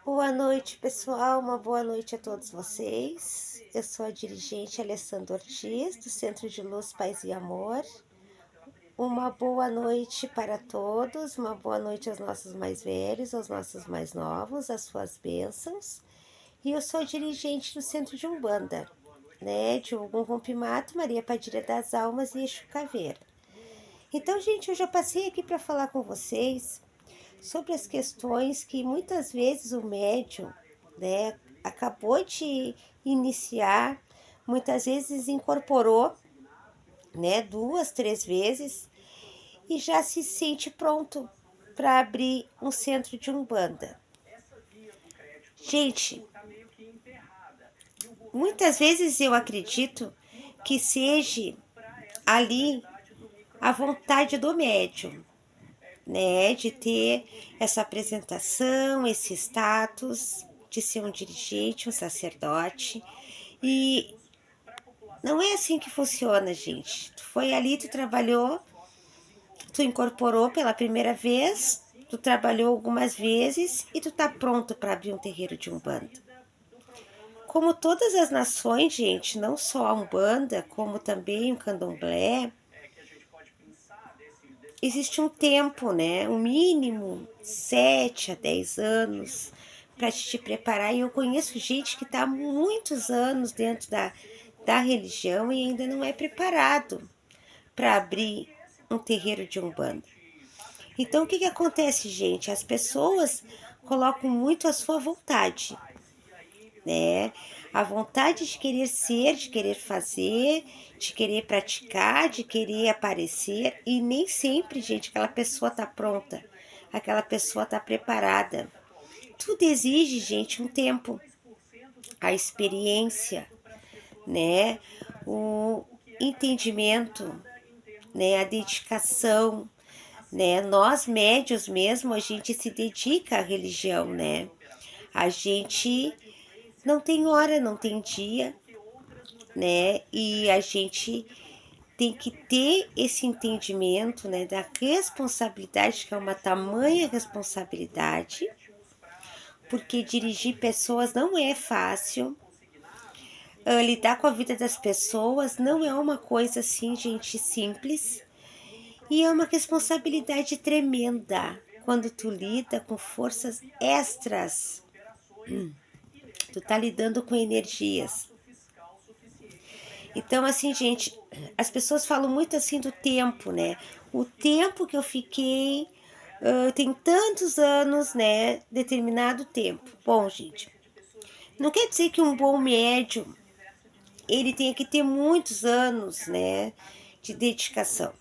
Boa noite, pessoal. Uma boa noite a todos vocês. Eu sou a dirigente Alessandra Ortiz, do Centro de Luz, Paz e Amor. Uma boa noite para todos, uma boa noite aos nossos mais velhos, aos nossos mais novos, as suas bênçãos. E eu sou dirigente do Centro de Umbanda, né? De Ogum Rompimato, Maria Padilha das Almas e Exu Caveira. Então, gente, eu já passei aqui para falar com vocês sobre as questões que muitas vezes o médium, né, acabou de iniciar, muitas vezes incorporou, né, 2, 3 vezes e já se sente pronto para abrir um centro de umbanda. Gente, muitas vezes eu acredito que seja ali a vontade do médium, né, de ter essa apresentação, esse status, de ser um dirigente, um sacerdote. E não é assim que funciona, gente. Tu foi ali, tu trabalhou, tu incorporou pela primeira vez, tu trabalhou algumas vezes e tu tá pronto para abrir um terreiro de umbanda. Como todas as nações, gente, não só a umbanda, como também o candomblé, existe um tempo, né? Um mínimo 7 a 10 anos para te preparar. E eu conheço gente que está há muitos anos dentro da religião e ainda não é preparado para abrir um terreiro de umbanda. Então, o que acontece, gente? As pessoas colocam muito a sua vontade, né? A vontade de querer ser, de querer fazer, de querer praticar, de querer aparecer, e nem sempre, gente, aquela pessoa tá pronta, aquela pessoa tá preparada. Tudo exige, gente, um tempo, a experiência, né? O entendimento, né? A dedicação, né? Nós médios mesmo, a gente se dedica à religião, né? A gente não tem hora, não tem dia, né? E a gente tem que ter esse entendimento, né, da responsabilidade, que é uma tamanha responsabilidade, porque dirigir pessoas não é fácil. Lidar com a vida das pessoas não é uma coisa assim, gente, simples. E é uma responsabilidade tremenda quando tu lida com forças extras. Tu tá lidando com energias. Então, assim, gente, as pessoas falam muito assim do tempo, né? O tempo que eu fiquei, tem tantos anos, né? Determinado tempo. Bom, gente, não quer dizer que um bom médium, ele tenha que ter muitos anos, né? De dedicação,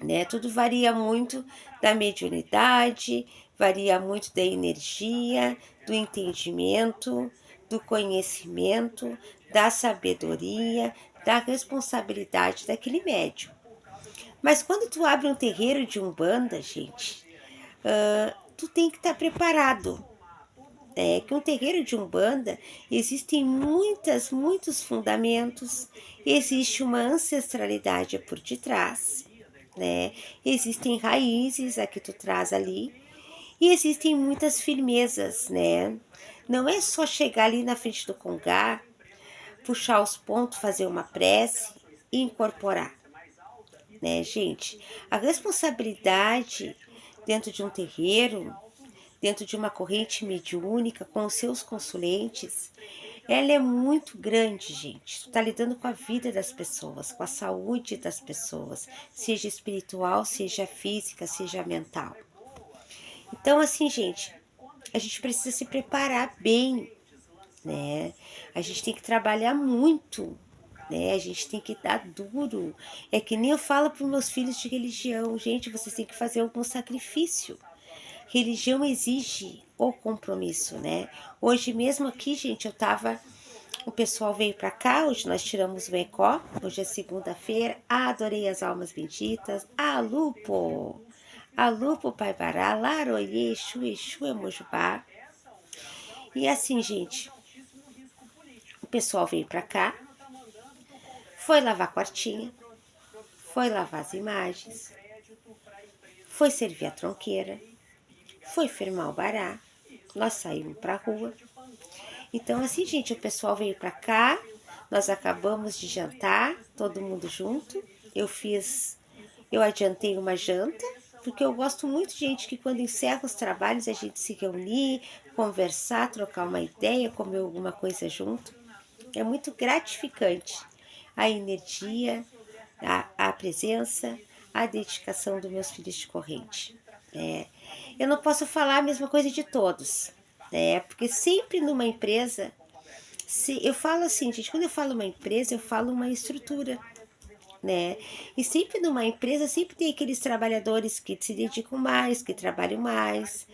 né? Tudo varia muito da mediunidade, varia muito da energia, do entendimento, do conhecimento, da sabedoria, da responsabilidade daquele médium. Mas quando tu abre um terreiro de umbanda, gente, tu tem que estar preparado. É que um terreiro de umbanda existem muitos fundamentos, existe uma ancestralidade por detrás, né? Existem raízes a que tu traz ali e existem muitas firmezas, né? Não é só chegar ali na frente do congá, puxar os pontos, fazer uma prece e incorporar, né, gente? A responsabilidade dentro de um terreiro, dentro de uma corrente mediúnica, com os seus consulentes, ela é muito grande, gente. Tu tá lidando com a vida das pessoas, com a saúde das pessoas, seja espiritual, seja física, seja mental. Então, assim, gente, a gente precisa se preparar bem, né? A gente tem que trabalhar muito, né? A gente tem que dar duro. É que nem eu falo para os meus filhos de religião, gente, vocês têm que fazer algum sacrifício. Religião exige o compromisso, né? Hoje mesmo aqui, gente, o pessoal veio para cá, hoje nós tiramos o Ecó, hoje é segunda-feira, adorei as almas benditas, Alupo, Pai Bará, Laroye, Exu, Emojubá. E assim, gente, o pessoal veio para cá, foi lavar a quartinha, foi lavar as imagens, foi servir a tronqueira, foi firmar o bará, nós saímos para a rua. Então, assim, gente, o pessoal veio para cá, nós acabamos de jantar, todo mundo junto. Eu adiantei uma janta, porque eu gosto muito de gente que quando encerra os trabalhos a gente se reunir, conversar, trocar uma ideia, comer alguma coisa junto. É muito gratificante a energia, a presença, a dedicação dos meus filhos de corrente. Eu não posso falar a mesma coisa de todos, porque sempre numa empresa, eu falo assim, gente, quando eu falo uma empresa, eu falo uma estrutura, né? E sempre numa empresa, sempre tem aqueles trabalhadores que se dedicam mais, que trabalham mais,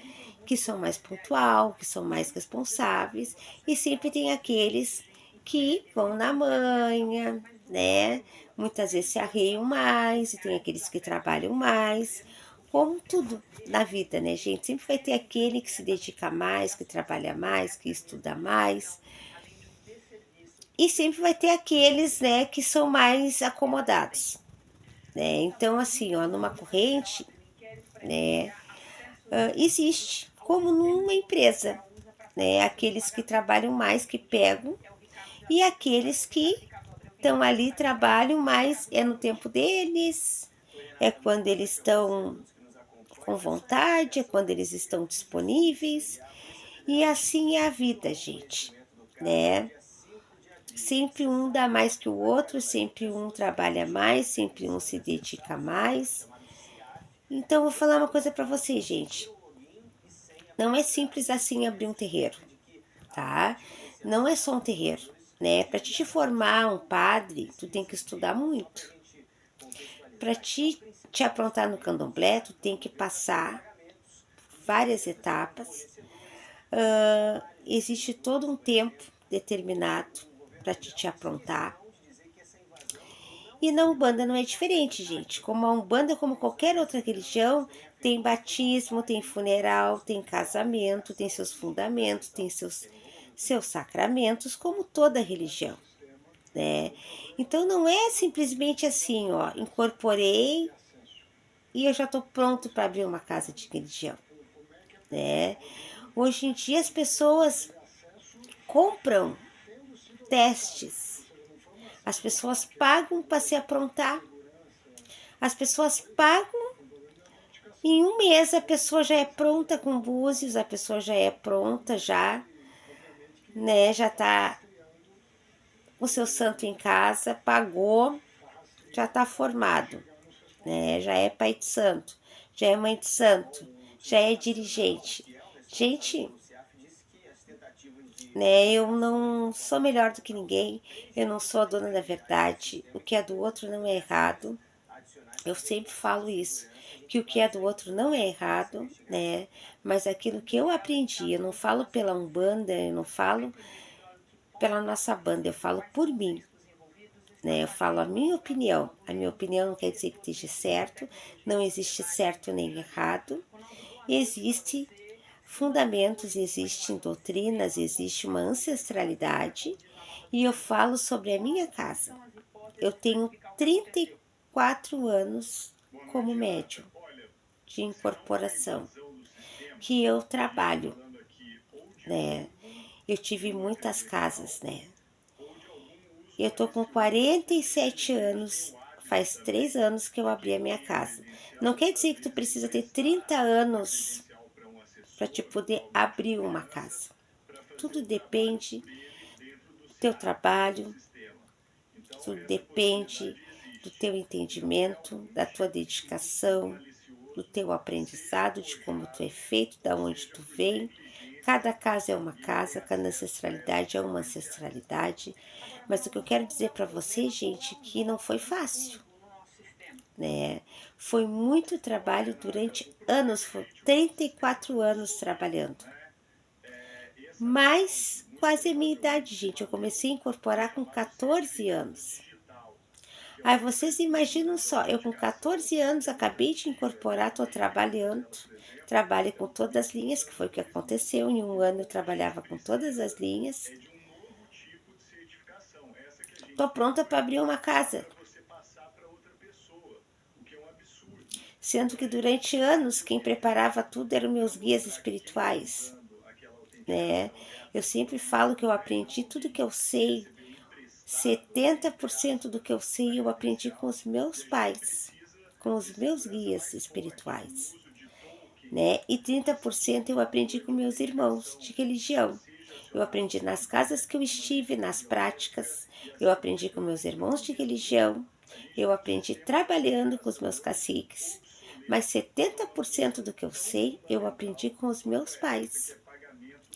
que são mais pontual, que são mais responsáveis, e sempre tem aqueles que vão na manha, né? Muitas vezes se arreiam mais, e tem aqueles que trabalham mais, como tudo na vida, né, gente? Sempre vai ter aquele que se dedica mais, que trabalha mais, que estuda mais, e sempre vai ter aqueles, né, que são mais acomodados, né? Então, assim, ó, numa corrente, né, existe como numa empresa, né? Aqueles que trabalham mais, que pegam, e aqueles que estão ali, trabalham mais, é no tempo deles, é quando eles estão com vontade, é quando eles estão disponíveis, e assim é a vida, gente, né? Sempre um dá mais que o outro, sempre um trabalha mais, sempre um se dedica mais. Então, vou falar uma coisa para vocês, gente. Não é simples assim abrir um terreiro, tá? Não é só um terreiro, né? Para te formar um padre, tu tem que estudar muito. Para te aprontar no candomblé, tu tem que passar várias etapas. Existe todo um tempo determinado para te aprontar. E na Umbanda não é diferente, gente. Como a Umbanda, como qualquer outra religião, tem batismo, tem funeral, tem casamento, tem seus fundamentos, tem seus sacramentos, como toda religião, né? Então não é simplesmente assim, ó, incorporei e eu já estou pronto para abrir uma casa de religião, né? Hoje em dia as pessoas compram testes, as pessoas pagam para se aprontar, as pessoas pagam. Em um mês a pessoa já é pronta com búzios, a pessoa já é pronta, já, né? Já tá o seu santo em casa, pagou, já tá formado, né? Já é pai de santo, já é mãe de santo, já é dirigente. Gente, né? Eu não sou melhor do que ninguém, eu não sou a dona da verdade, o que é do outro não é errado. Eu sempre falo isso, que o que é do outro não é errado, né? Mas aquilo que eu aprendi, eu não falo pela Umbanda, eu não falo pela nossa banda, eu falo por mim, né? Eu falo a minha opinião. A minha opinião não quer dizer que esteja certo, não existe certo nem errado. Existe fundamentos, existem doutrinas, existe uma ancestralidade e eu falo sobre a minha casa. Eu tenho 34 anos como médium de incorporação que eu trabalho, né? Eu tive muitas casas, né? Eu tô com 47 anos, faz 3 anos que eu abri a minha casa. Não quer dizer que tu precisa ter 30 anos para te poder abrir uma casa. Tudo depende do teu trabalho, tudo depende do teu entendimento, da tua dedicação, do teu aprendizado, de como tu é feito, da onde tu vem. Cada casa é uma casa, cada ancestralidade é uma ancestralidade. Mas o que eu quero dizer para você, gente, que não foi fácil, né? Foi muito trabalho durante anos, foi 34 anos trabalhando. Mas quase a minha idade, gente. Eu comecei a incorporar com 14 anos. Aí vocês imaginam só, eu com 14 anos acabei de incorporar, estou trabalhando, trabalho com todas as linhas, que foi o que aconteceu. Em um ano eu trabalhava com todas as linhas. Estou pronta para abrir uma casa. Sendo que durante anos quem preparava tudo eram meus guias espirituais. né? Eu sempre falo que eu aprendi tudo que eu sei. 70% do que eu sei eu aprendi com os meus pais, com os meus guias espirituais, né? E 30% eu aprendi com meus irmãos de religião. Eu aprendi nas casas que eu estive, nas práticas. Eu aprendi com meus irmãos de religião. Eu aprendi trabalhando com os meus caciques. Mas 70% do que eu sei, eu aprendi com os meus pais.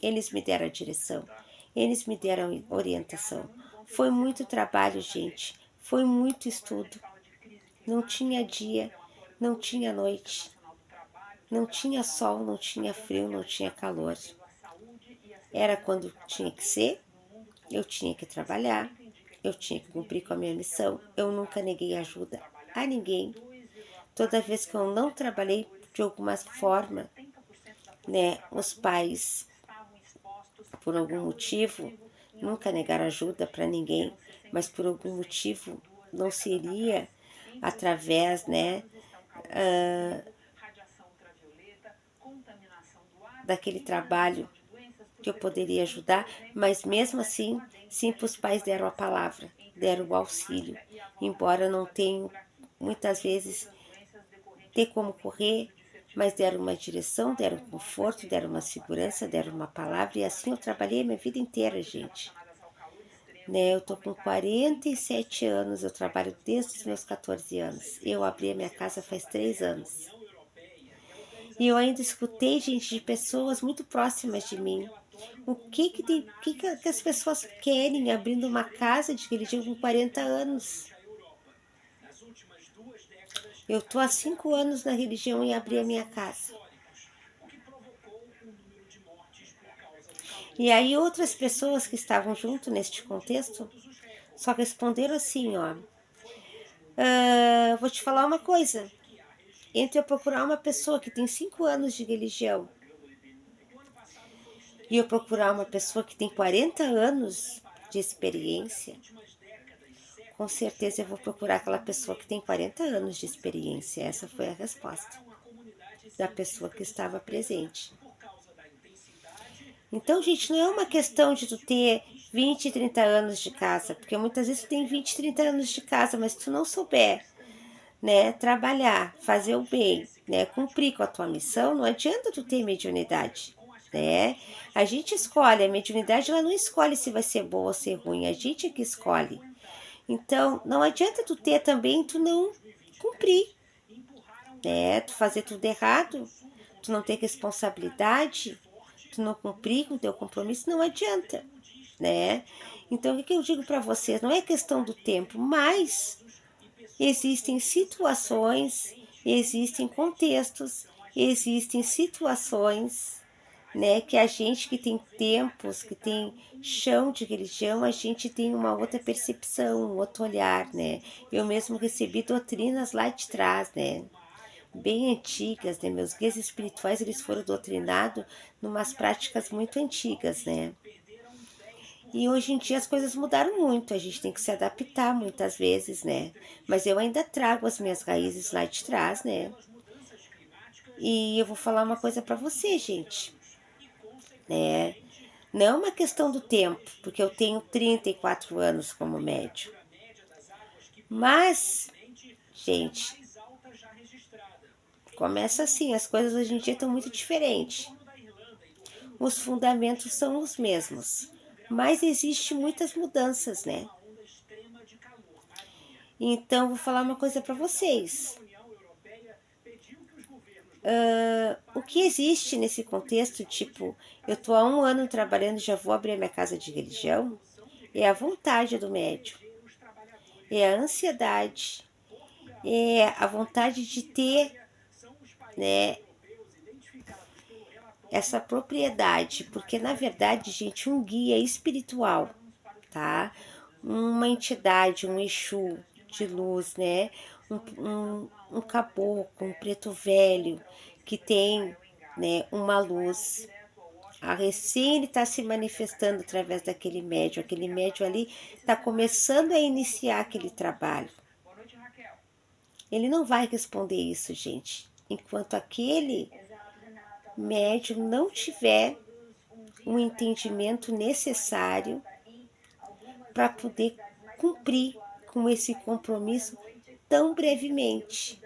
Eles me deram a direção. Eles me deram orientação. Foi muito trabalho, gente. Foi muito estudo. Não tinha dia, não tinha noite. Não tinha sol, não tinha frio, não tinha calor. Era quando tinha que ser, eu tinha que trabalhar, eu tinha que cumprir com a minha missão. Eu nunca neguei ajuda a ninguém. Toda vez que eu não trabalhei de alguma forma, né, os pais, por algum motivo, nunca negaram ajuda para ninguém, mas por algum motivo não seria através, né, daquele trabalho que eu poderia ajudar, mas mesmo assim, sim, os pais deram a palavra, deram o auxílio, embora não tenham muitas vezes ter como correr, mas deram uma direção, deram conforto, deram uma segurança, deram uma palavra, e assim eu trabalhei a minha vida inteira, gente. Né, eu tô com 47 anos, eu trabalho desde os meus 14 anos. Eu abri a minha casa faz 3 anos. E eu ainda escutei, gente, de pessoas muito próximas de mim. O que as pessoas querem abrindo uma casa de religião com 40 anos? Eu tô há 5 anos na religião e abri a minha casa. E aí outras pessoas que estavam junto neste contexto só responderam assim, ó. Vou te falar uma coisa. Entre eu procurar uma pessoa que tem 5 anos de religião e eu procurar uma pessoa que tem 40 anos de experiência, com certeza eu vou procurar aquela pessoa que tem 40 anos de experiência. Essa foi a resposta da pessoa que estava presente. Então, gente, não é uma questão de tu ter 20, 30 anos de casa, porque muitas vezes tu tem 20, 30 anos de casa, mas se tu não souber, né, trabalhar, fazer o bem, né, cumprir com a tua missão, não adianta tu ter mediunidade, né? A gente escolhe, a mediunidade ela não escolhe se vai ser boa ou ser ruim, a gente é que escolhe. Então, não adianta tu ter também, tu não cumprir, né? Tu fazer tudo errado, tu não ter responsabilidade, tu não cumprir com o teu compromisso, não adianta, né? Então, o que eu digo para vocês? Não é questão do tempo, mas existem situações, existem contextos, existem situações, né, que a gente que tem tempos, que tem chão de religião, a gente tem uma outra percepção, um outro olhar, né? Eu mesmo recebi doutrinas lá de trás, né? Bem antigas, né? Meus guias espirituais, eles foram doutrinados numas práticas muito antigas, né? E hoje em dia as coisas mudaram muito, a gente tem que se adaptar muitas vezes, né? Mas eu ainda trago as minhas raízes lá de trás, né? E eu vou falar uma coisa para você, gente, né? Não é uma questão do tempo, porque eu tenho 34 anos como médium. Mas, gente, começa assim, as coisas hoje em dia estão muito diferentes. Os fundamentos são os mesmos, mas existem muitas mudanças, né? Então, vou falar uma coisa para vocês. O que existe nesse contexto, tipo, eu tô há 1 ano trabalhando e já vou abrir a minha casa de religião, é a vontade do médium, é a ansiedade, é a vontade de ter, né, essa propriedade, porque na verdade, gente, um guia espiritual, tá? Uma entidade, um Exu de luz, né? Um caboclo, um preto velho que tem, né, uma luz. A recém ele está se manifestando através daquele médium. Aquele médium ali está começando a iniciar aquele trabalho. Ele não vai responder isso, gente, enquanto aquele médium não tiver um entendimento necessário para poder cumprir com esse compromisso tão brevemente.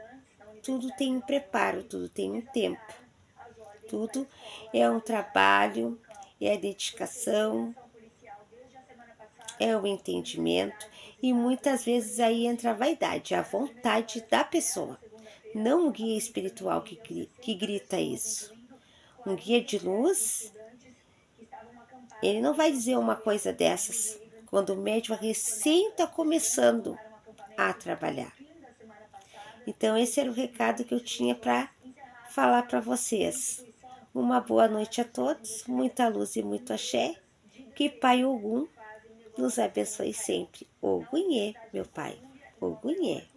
Tudo tem um preparo, tudo tem um tempo. Tudo é um trabalho, é a dedicação, é o entendimento e muitas vezes aí entra a vaidade, a vontade da pessoa. Não um guia espiritual que grita isso. Um guia de luz, ele não vai dizer uma coisa dessas quando o médium recém está começando a trabalhar. Então esse era o recado que eu tinha para falar para vocês. Uma boa noite a todos, muita luz e muito axé. Que Pai Ogum nos abençoe sempre. Ogunhê, meu Pai. Ogunhê.